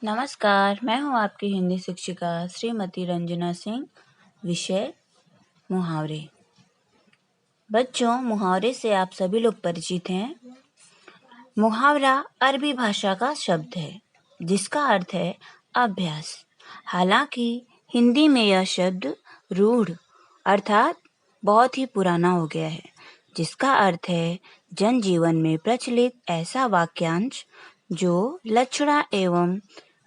नमस्कार, मैं हूँ आपकी हिंदी शिक्षिका श्रीमती रंजना सिंह। विषय मुहावरे। बच्चों, मुहावरे से आप सभी लोग परिचित हैं। मुहावरा अरबी भाषा का शब्द है जिसका अर्थ है अभ्यास। हालांकि हिंदी में यह शब्द रूढ़ अर्थात बहुत ही पुराना हो गया है, जिसका अर्थ है जनजीवन में प्रचलित ऐसा वाक्यांश जो लक्षणा एवं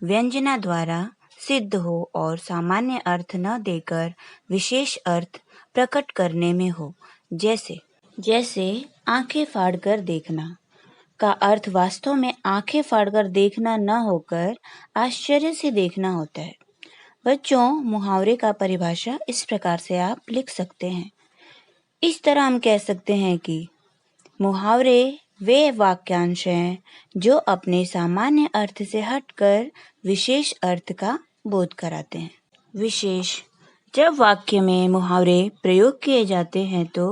व्यंजना द्वारा सिद्ध हो और सामान्य अर्थ न देकर विशेष अर्थ प्रकट करने में हो। जैसे आंखें फाड़कर देखना का अर्थ वास्तव में आंखें फाड़कर देखना न होकर आश्चर्य से देखना होता है। बच्चों, मुहावरे का परिभाषा इस प्रकार से आप लिख सकते हैं। इस तरह हम कह सकते हैं कि मुहावरे वे वाक्यांश हैं जो अपने सामान्य अर्थ से हटकर विशेष अर्थ का बोध कराते हैं। विशेष: जब वाक्य में मुहावरे प्रयोग किए जाते हैं तो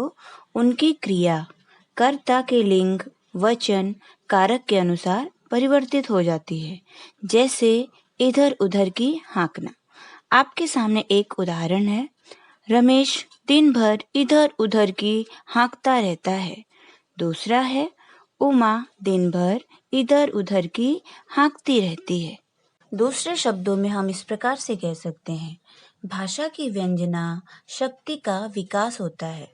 उनकी क्रिया कर्ता के लिंग, वचन, कारक के अनुसार परिवर्तित हो जाती है। जैसे इधर उधर की हाँकना। आपके सामने एक उदाहरण है। रमेश दिन भर इधर उधर की हाँकता रहता है। दूसरा है, उमा दिन भर इधर उधर की हाँकती रहती है। दूसरे शब्दों में हम इस प्रकार से कह सकते हैं, भाषा की व्यंजना शक्ति का विकास होता है।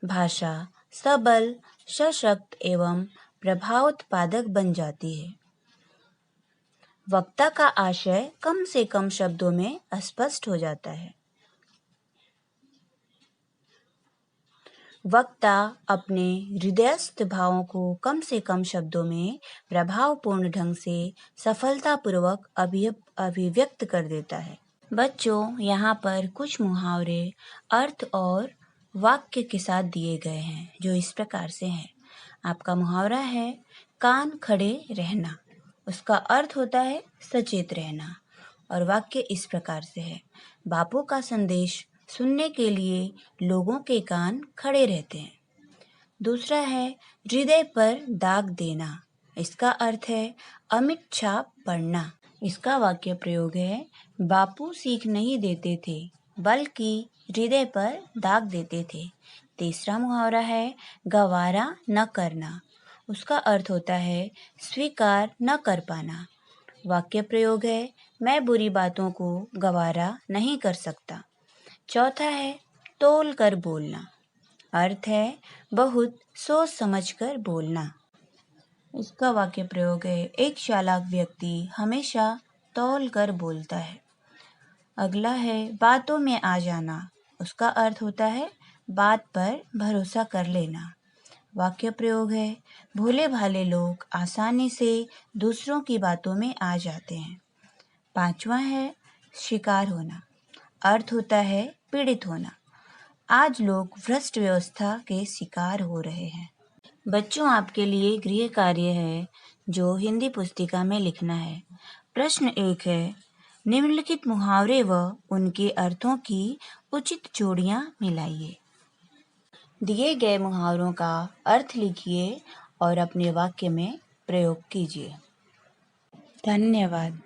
भाषा सबल, सशक्त एवं प्रभावोत्पादक बन जाती है। वक्ता का आशय कम से कम शब्दों में स्पष्ट हो जाता है। वक्ता अपने हृदयस्थ भावों को कम से कम शब्दों में प्रभावपूर्ण ढंग से सफलतापूर्वक अभिव्यक्त कर देता है। बच्चों, यहाँ पर कुछ मुहावरे अर्थ और वाक्य के साथ दिए गए हैं जो इस प्रकार से हैं। आपका मुहावरा है कान खड़े रहना। उसका अर्थ होता है सचेत रहना। और वाक्य इस प्रकार से है, बापू का संदेश सुनने के लिए लोगों के कान खड़े रहते हैं। दूसरा है हृदय पर दाग देना। इसका अर्थ है अमिट छाप पड़ना। इसका वाक्य प्रयोग है, बापू सीख नहीं देते थे बल्कि हृदय पर दाग देते थे। तीसरा मुहावरा है गवारा न करना। उसका अर्थ होता है स्वीकार न कर पाना। वाक्य प्रयोग है, मैं बुरी बातों को गवारा नहीं कर सकता। चौथा है तौल कर बोलना। अर्थ है बहुत सोच समझ कर बोलना। इसका वाक्य प्रयोग है, एक चालाक व्यक्ति हमेशा तौल कर बोलता है। अगला है बातों में आ जाना। उसका अर्थ होता है बात पर भरोसा कर लेना। वाक्य प्रयोग है, भोले भाले लोग आसानी से दूसरों की बातों में आ जाते हैं। पांचवा है शिकार होना। अर्थ होता है पीड़ित होना। आज लोग भ्रष्ट व्यवस्था के शिकार हो रहे हैं। बच्चों, आपके लिए गृह कार्य है जो हिंदी पुस्तिका में लिखना है। प्रश्न 1 है, निम्नलिखित मुहावरे व उनके अर्थों की उचित जोड़ियां मिलाइए। दिए गए मुहावरों का अर्थ लिखिए और अपने वाक्य में प्रयोग कीजिए। धन्यवाद।